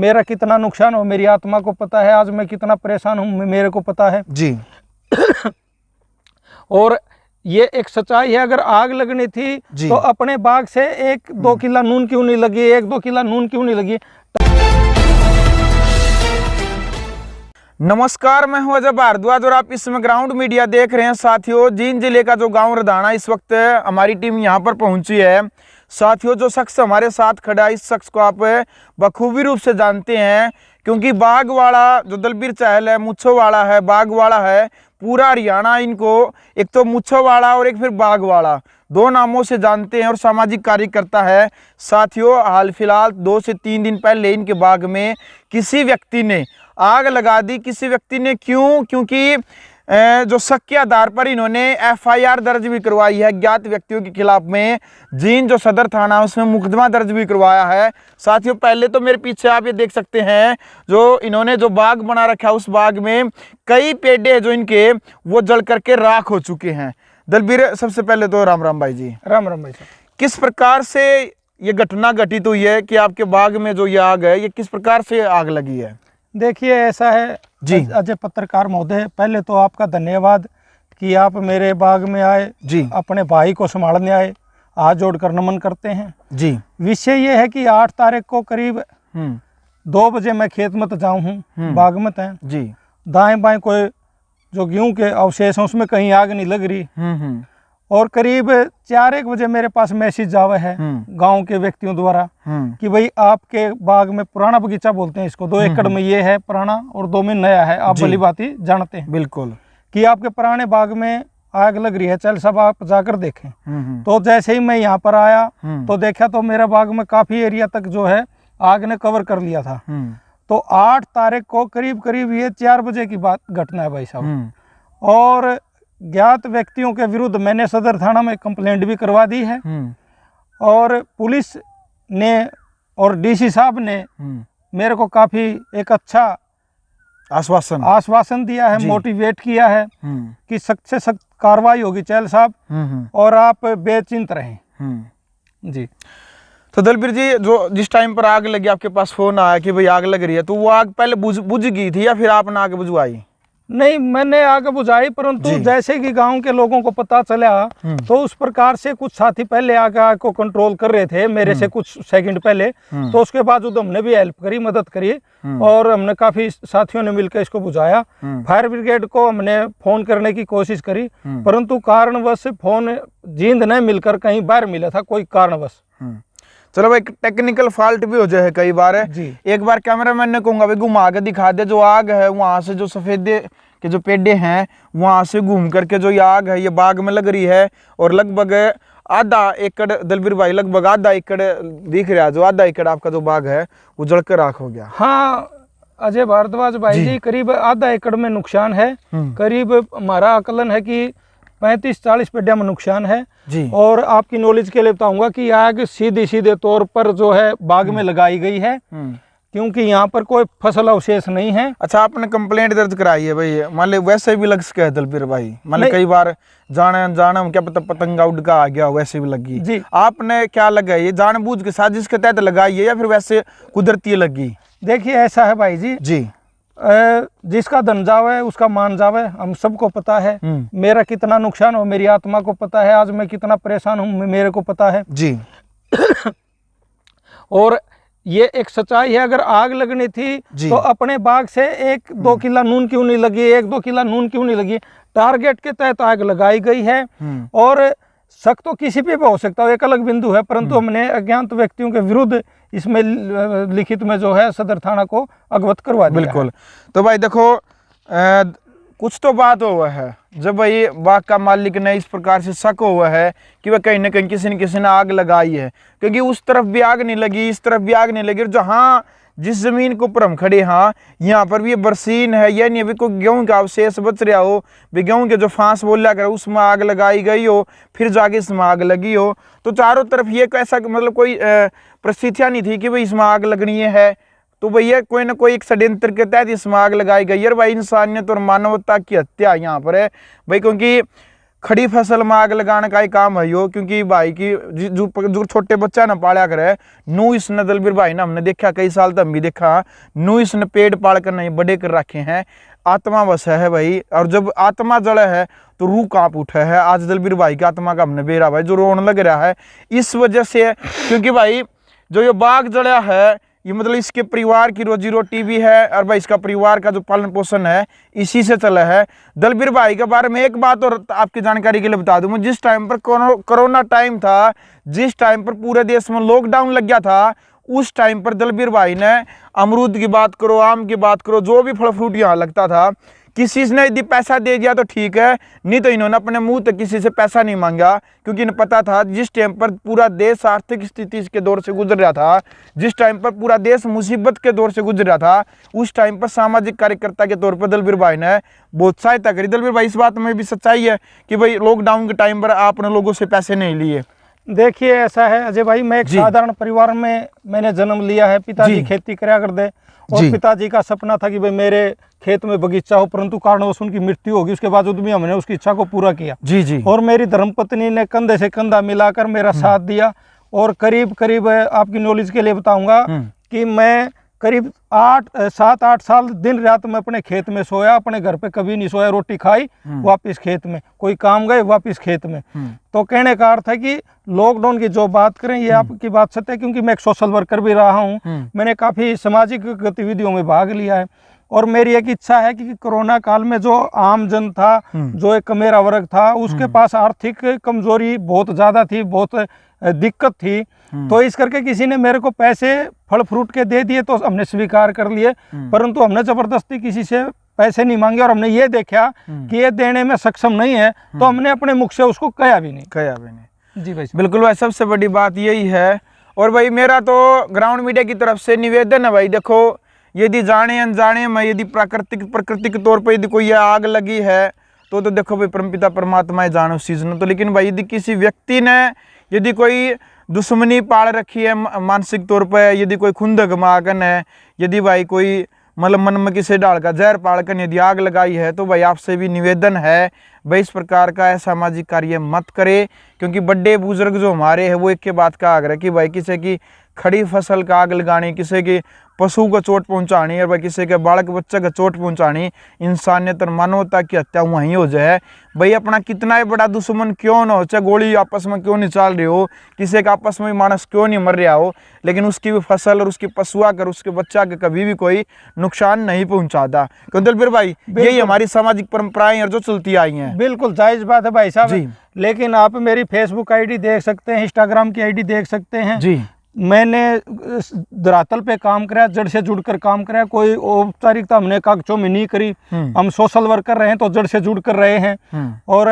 मेरा कितना नुकसान हो मेरी आत्मा को पता है, आज मैं कितना परेशान हूँ मेरे को पता है जी। और ये एक सच्चाई है, अगर आग लगनी थी तो अपने बाग से 1-2 किला नून क्यों नहीं लगी, 1-2 किला नून क्यों नहीं लगी। नमस्कार, मैं हूं अजय भारद्वाज और आप इस समय ग्राउंड मीडिया देख रहे हैं। साथियों, जींद जिले का जो गांव रदाना, इस वक्त हमारी टीम यहां पर पहुंची है। साथियों, जो शख्स हमारे साथ खड़ा है, इस शख्स को आप बखूबी रूप से जानते हैं, क्योंकि बागवाड़ा जो दलबीर चहल है, मुच्छोवाड़ा है, बागवाड़ा है, पूरा हरियाणा इनको एक तो मुच्छोवाड़ा और एक फिर बागवाड़ा, 2 नामों से जानते हैं और सामाजिक कार्य करता है। साथियों, हाल फिलहाल 2 से 3 दिन पहले इनके बाग में किसी व्यक्ति ने आग लगा दी। किसी व्यक्ति ने क्यों? क्योंकि जो शक के आधार पर इन्होंने FIR दर्ज भी करवाई है ज्ञात व्यक्तियों के खिलाफ में। जींद जो सदर थाना उसमें मुकदमा दर्ज भी करवाया है। साथियों, पहले तो मेरे पीछे आप ये देख सकते हैं, जो इन्होंने जो बाग बना रखा है, उस बाग में कई पेड़े जो इनके वो जल करके राख हो चुके हैं। दलबीर, सबसे पहले तो राम राम भाई जी। राम राम भाई साहब। किस प्रकार से ये घटना घटित हुई है कि आपके बाग में जो ये आग है, ये किस प्रकार से आग लगी है? देखिए, ऐसा है जी अजय पत्रकार महोदय, पहले तो आपका धन्यवाद कि आप मेरे बाग में आए जी, अपने भाई को संभालने आए, हाथ जोड़कर नमन करते हैं जी। विषय ये है कि 8 तारीख को करीब 2 बजे मैं खेत में जाऊँ हूँ, बाग में है जी। दाएं बाएं कोई जो गेहूं के अवशेष हैं उसमें कहीं आग नहीं लग रही। और करीब 4-1 बजे मेरे पास मैसेज आवा है गांव के व्यक्तियों द्वारा कि भाई आपके बाग में पुराना बगीचा बोलते हैं इसको, 2 एकड़ में ये है पुराना और 2 में नया है, आप भली बात ही जानते हैं बिल्कुल कि आपके पुराने बाग में आग लग रही है, चल सब आप जाकर देखें। तो जैसे ही मैं यहाँ पर आया तो देखा तो मेरा बाग में काफी एरिया तक जो है आग ने कवर कर लिया था। तो 8 तारीख को करीब करीब ये 4 बजे की बात घटना है भाई साहब। और ज्ञात व्यक्तियों के विरुद्ध मैंने सदर थाना में कंप्लेंट भी करवा दी है और पुलिस ने और DC साहब ने मेरे को काफी एक अच्छा आश्वासन दिया है, मोटिवेट किया है कि सख्त से सख्त कार्रवाई होगी चहल साहब और आप बेचिंत रहें। जी। तो दलबीर जी, जो जिस टाइम पर आग लगी आपके पास फोन आया कि भाई आग लग रही है, तो वो आग पहले बुझ गई थी या फिर आपने आग बुझवाई? नहीं, मैंने आग बुझाई, परंतु जैसे कि गांव के लोगों को पता चला तो उस प्रकार से कुछ साथी पहले आग को कंट्रोल कर रहे थे मेरे से कुछ सेकंड पहले। तो उसके बावजूद हमने भी हेल्प करी, मदद करी और हमने काफी साथियों ने मिलकर इसको बुझाया। फायर ब्रिगेड को हमने फोन करने की कोशिश करी, परंतु कारणवश फोन जींद नहीं मिलकर कहीं बाहर मिला था, कोई कारणवश। चलो भाई, टेक्निकल फॉल्ट भी हो जाए कई बार। एक बार कैमरामैन ने कहूंगा भाई घुमा के दिखा दे, जो आग है वहां से जो सफेदे के जो पेड़े हैं वहां से घूम करके जो ये आग है ये बाग में लग रही है। और लगभग आधा एकड़, दलबीर भाई, लगभग आधा एकड़ दिख रहा है, जो आधा एकड़ आपका जो बाग है वो जलकर राख हो गया। हाँ अजय भारद्वाज भाई जी, करीब आधा एकड़ में नुकसान है। करीब हमारा आकलन है कि 35-40 पेड़िया में नुकसान है जी। और आपकी नॉलेज के लिए बताऊंगा कि आग सीधे तौर पर जो है बाग में लगाई गई है, क्योंकि यहाँ पर कोई फसल अवशेष नहीं है। अच्छा, आपने कंप्लेंट दर्ज कराई है भाई? मान लो वैसे भी लग सके दलबीर भाई, मान लो कई बार जाने अनजाने क्या पता पतंगा उड़ का आ गया, वैसे भी लगी जी। आपने क्या लगाई? जानबूझ के साजिश के तहत लगाई है या फिर वैसे कुदरती लगी? देखिए, ऐसा है भाई जी, जिसका धन जावे उसका मान जावे, हम सबको पता है मेरा कितना नुकसान हो मेरी आत्मा को पता है, आज मैं कितना परेशान हूँ मेरे को पता है जी। और ये एक सच्चाई है, अगर आग लगनी थी तो अपने बाग से 1-2 किला नून क्यों नहीं लगी, 1-2 किला नून क्यों नहीं लगी। टारगेट के तहत आग लगाई गई है और शक तो किसी पे भी हो सकता है, एक अलग बिंदु है, परंतु हमने अज्ञात व्यक्तियों के विरुद्ध इसमें लिखित में जो है सदर थाना को अवगत करवा दिया। बिल्कुल। तो भाई देखो, कुछ तो बात हुआ है, जब भाई बाग का मालिक ने इस प्रकार से शक हुआ है कि वह कहीं ना कहीं किसी ने आग लगाई है, क्योंकि उस तरफ भी आग नहीं लगी, इस तरफ भी आग नहीं लगी। जहाँ जिस जमीन के ऊपर हम खड़े, हाँ यहाँ पर भी ये बरसीन है, यह नहीं अभी कोई गेहूं का अवशेष बच रहा हो, भी गेहूं के जो फांस बोला कर उसमें आग लगाई गई हो, फिर जाके इसमें आग लगी हो। तो चारों तरफ ये कैसा, मतलब कोई परिस्थितियां नहीं थी कि भाई इसमें आग लगनी है। तो भैया कोई ना कोई एक षड्यंत्र के तहत इसमें आग लगाई गई है। भाई इंसानियत और मानवता की हत्या यहाँ पर है भाई, क्योंकि खड़ी फसल में आग लगाने का ही काम है यो, क्योंकि भाई की जो छोटे बच्चा ना पाला करे नू इसने दलबीर भाई ने हमने देखा कई साल तक भी देखा, नू इसने पेड़ पाल कर नहीं बड़े कर रखे हैं। आत्मा बस है भाई, और जब आत्मा जड़े है तो रूह कांप उठे है। आज दलबीर भाई की आत्मा का हमने बेरा भाई जो रोने लग रहा है इस वजह से, क्योंकि भाई जो ये बाघ जड़ा है ये मतलब इसके परिवार की रोजी रोटी भी है, और भाई इसका परिवार का जो पालन पोषण है इसी से चला है। दलबीर भाई के बारे में एक बात और आपकी जानकारी के लिए बता दूं, जिस टाइम पर कोरोना टाइम था, जिस टाइम पर पूरे देश में लॉकडाउन लग गया था, उस टाइम पर दलबीर भाई ने अमरूद की बात करो, आम की बात करो, जो भी फल फ्रूट यहाँ लगता था, किसी ने यदि पैसा दे दिया तो ठीक है, नहीं तो इन्होंने अपने मुंह तक किसी से पैसा नहीं मांगा, क्योंकि इन्हें पता था जिस टाइम पर पूरा देश आर्थिक स्थिति के दौर से गुजर रहा था, जिस टाइम पर पूरा देश मुसीबत के दौर से गुजर रहा था, उस टाइम पर सामाजिक कार्यकर्ता के तौर पर दलबीर भाई ने बहुत सहायता करी। दलबीर भाई इस बात में भी सच्चाई है कि भाई लॉकडाउन के टाइम पर आपने लोगों से पैसे नहीं लिए? देखिए ऐसा है अजय भाई, मैं एक साधारण परिवार में मैंने जन्म लिया है। पिताजी खेती कराया करते और पिताजी का सपना था कि भाई मेरे खेत में बगीचा हो, परंतु कारणवश उनकी मृत्यु होगी, उसके बावजूद भी हमने उसकी इच्छा को पूरा किया। जी। और मेरी धर्मपत्नी ने कंधे से कंधा मिलाकर मेरा साथ दिया, और करीब करीब आपकी नॉलेज के लिए बताऊंगा कि मैं करीब 7-8 साल दिन रात में अपने खेत में सोया, अपने घर पे कभी नहीं सोया। रोटी खाई वापस खेत में, कोई काम गए वापस खेत में। तो कहने का अर्थ है कि लॉकडाउन की जो बात करें ये आपकी बात सत्य है, क्योंकि मैं एक सोशल वर्कर भी रहा हूँ, मैंने काफ़ी सामाजिक गतिविधियों में भाग लिया है। और मेरी एक इच्छा है कि कोरोना काल में जो आम जन था, जो एक मेरा वर्ग था, उसके पास आर्थिक कमजोरी बहुत ज़्यादा थी, बहुत दिक्कत थी, तो इस करके किसी ने मेरे को पैसे फल फ्रूट के दे दिए तो हमने स्वीकार कर लिए, परंतु हमने जबरदस्ती किसी से पैसे नहीं मांगे, और हमने ये देखा कि ये देने में सक्षम नहीं है तो हमने अपने मुख से उसको कहा भी नहीं। जी भाई, बिल्कुल भाई, सबसे बड़ी बात यही है। और भाई मेरा तो ग्राउंड मीडिया की तरफ से निवेदन है भाई, देखो यदि जाने अनजाने में यदि प्राकृतिक तौर पर यदि कोई आग लगी है तो देखो भाई परमपिता परमात्मा जाने उस चीज़ ने तो, लेकिन भाई यदि किसी व्यक्ति ने यदि कोई दुश्मनी पाल रखी है मानसिक तौर पर, यदि कोई खुंदक मागन है, यदि भाई कोई मतलब मन में किसी डाल का जहर पालकर यदि आग लगाई है, तो भाई आपसे भी निवेदन है भाई इस प्रकार का असामाजिक कार्य मत करे, क्योंकि बड़े बुजुर्ग जो हमारे हैं वो एक के बात का आग्रह कि भाई किसी की खड़ी फसल का आग लगानी, किसी की पशु को चोट पहुंचानी, और भाई किसी के बालक बच्चे को चोट पहुंचानी, इंसानियत और मानवता की हत्या वहीं हो जाए। भाई अपना कितना ही बड़ा दुश्मन क्यों ना हो, चाहे गोली आपस में क्यों नहीं चल रही हो, किसी का आपस में मानस क्यों नहीं मर रहा हो, लेकिन उसकी भी फसल और उसकी पशुआ कर उसके बच्चा के कभी भी कोई नुकसान नहीं पहुंचाता। क्यों दलबीर भाई, यही हमारी सामाजिक परंपराएं और जो चलती आई हैं। बिल्कुल जायज बात है भाई साहब, लेकिन आप मेरी फेसबुक आईडी देख सकते हैं, इंस्टाग्राम की आईडी देख सकते हैं जी। मैंने धरातल पे काम कराया, जड़ से जुड़कर काम कराया, कोई औपचारिकता हमने कागजों में नहीं करी। हम सोशल वर्कर रहे हैं तो जड़ से जुड़कर रहे हैं, और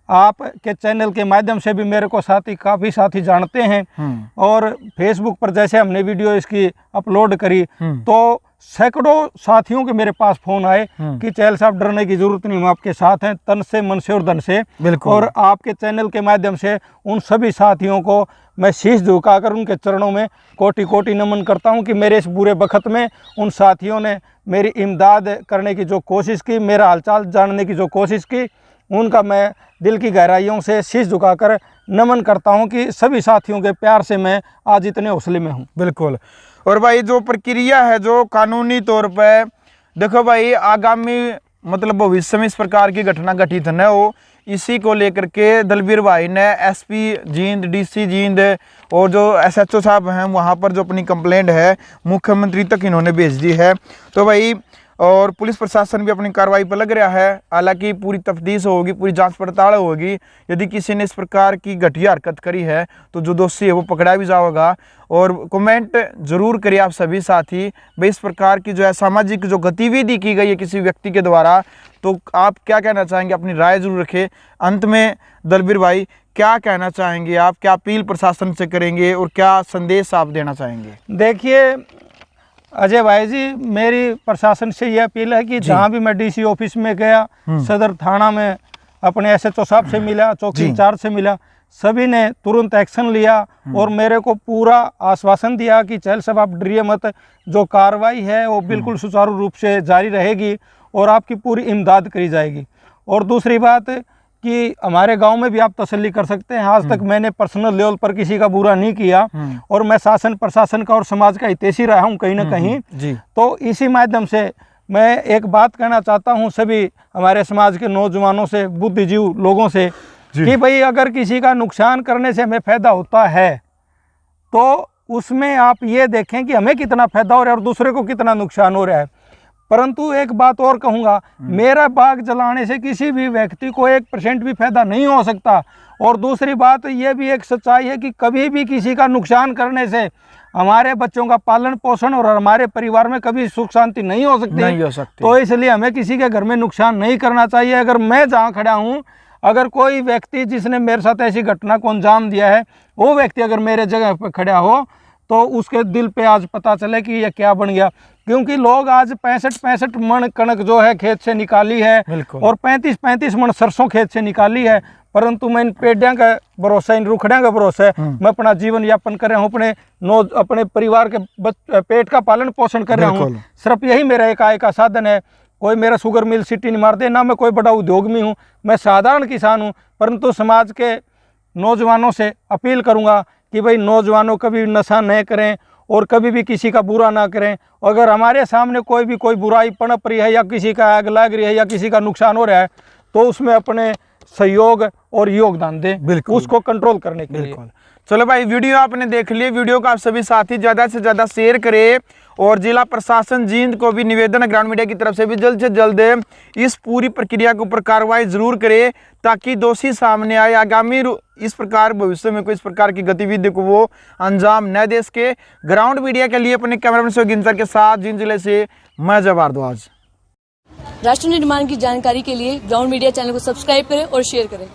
आपके चैनल के माध्यम से भी मेरे को काफ़ी साथी जानते हैं। और फेसबुक पर जैसे हमने वीडियो इसकी अपलोड करी तो सैकड़ों साथियों के मेरे पास फोन आए कि चहल साहब डरने की जरूरत नहीं, हम आपके साथ हैं तन से मन से और धन से। और आपके चैनल के माध्यम से उन सभी साथियों को मैं शीश झुकाकर उनके चरणों में कोटि कोटि नमन करता हूं कि मेरे इस बुरे वक्त में उन साथियों ने मेरी इमदाद करने की जो कोशिश की, मेरा हालचाल जानने की जो कोशिश की, उनका मैं दिल की गहराइयों से शीश झुकाकर नमन करता हूं कि सभी साथियों के प्यार से मैं आज इतने हौसले में हूं। बिल्कुल। और भाई जो प्रक्रिया है जो कानूनी तौर पर देखो भाई, आगामी मतलब भविष्य में इस प्रकार की घटना घटित न हो, इसी को लेकर के दलबीर भाई ने एसपी जींद, डीसी जींद और जो एसएचओ साहब हैं वहाँ पर जो अपनी कंप्लेंट है मुख्यमंत्री तक इन्होंने भेज दी है। तो भाई और पुलिस प्रशासन भी अपनी कार्रवाई पर लग रहा है, हालांकि पूरी तफ्तीश होगी, पूरी जांच पड़ताल होगी। यदि किसी ने इस प्रकार की घटिया हरकत करी है तो जो दोषी है वो पकड़ा भी जाएगा। और कमेंट जरूर करिए आप सभी साथी, भाई इस प्रकार की जो है सामाजिक जो गतिविधि की गई है किसी व्यक्ति के द्वारा, तो आप क्या कहना चाहेंगे, अपनी राय जरूर रखें। अंत में दलबीर भाई क्या कहना चाहेंगे आप, क्या अपील प्रशासन से करेंगे और क्या संदेश आप देना चाहेंगे? देखिए अजय भाई जी, मेरी प्रशासन से यह अपील है कि जहाँ भी मैं डीसी ऑफिस में गया, सदर थाना में अपने एसएचओ साहब से मिला, चौकी इंचार्ज से मिला, सभी ने तुरंत एक्शन लिया और मेरे को पूरा आश्वासन दिया कि चहल साहब आप डरिए मत, जो कार्रवाई है वो बिल्कुल सुचारू रूप से जारी रहेगी और आपकी पूरी इमदाद करी जाएगी। और दूसरी बात कि हमारे गांव में भी आप तसल्ली कर सकते हैं, आज तक मैंने पर्सनल लेवल पर किसी का बुरा नहीं किया और मैं शासन प्रशासन का और समाज का हितैषी रहा हूं कहीं ना कहीं जी। तो इसी माध्यम से मैं एक बात कहना चाहता हूं सभी हमारे समाज के नौजवानों से, बुद्धिजीव लोगों से कि भाई अगर किसी का नुकसान करने से हमें फायदा होता है तो उसमें आप ये देखें कि हमें कितना फायदा हो रहा है और दूसरे को कितना नुकसान हो रहा है। परंतु एक बात और कहूँगा, मेरा बाग जलाने से किसी भी व्यक्ति को 1% भी फायदा नहीं हो सकता। और दूसरी बात ये भी एक सच्चाई है कि कभी भी किसी का नुकसान करने से हमारे बच्चों का पालन पोषण और हमारे परिवार में कभी सुख शांति नहीं हो सकती। तो इसलिए हमें किसी के घर में नुकसान नहीं करना चाहिए। अगर मैं जहाँ खड़ा हूँ, अगर कोई व्यक्ति जिसने मेरे साथ ऐसी घटना को अंजाम दिया है वो व्यक्ति अगर मेरे जगह पर खड़ा हो तो उसके दिल पे आज पता चले कि ये क्या बन गया। क्योंकि लोग आज 65 मन कणक जो है खेत से निकाली है और 35 मन सरसों खेत से निकाली है, परंतु मैं इन पेड़िया का भरोसा, इन रुखड़िया का भरोसा मैं अपना जीवन यापन कर रहा हूँ, अपने परिवार के पेट का पालन पोषण कर रहा हूँ। सिर्फ यही मेरा एक आय का साधन है। कोई मेरा शुगर मिल सिटी नहीं मार दे, ना मैं कोई बड़ा उद्योग में हूँ, मैं साधारण किसान हूँ। परंतु समाज के नौजवानों से अपील करूँगा कि भाई नौजवानों कभी नशा न करें और कभी भी किसी का बुरा ना करें। अगर हमारे सामने कोई बुराई पनप रही है या किसी का आग लग रही है या किसी का नुकसान हो रहा है तो उसमें अपने सहयोग और योगदान दें उसको कंट्रोल करने के लिए। चलो भाई, वीडियो आपने देख ली। वीडियो को आप सभी साथी ज़्यादा से ज़्यादा शेयर करें और जिला प्रशासन जींद को भी निवेदन है ग्राउंड मीडिया की तरफ से भी जल्द से जल्द इस पूरी प्रक्रिया के ऊपर कार्रवाई जरूर करे ताकि दोषी सामने आए, आगामी इस प्रकार भविष्य में कोई इस प्रकार की गतिविधि को वो अंजाम न दे सके। ग्राउंड मीडिया के लिए अपने कैमरामैन सोगिंसर के साथ जींद जिले से मैं जवाहर भारद्वाज। राष्ट्र निर्माण की जानकारी के लिए ग्राउंड मीडिया चैनल को सब्सक्राइब करें और शेयर करें।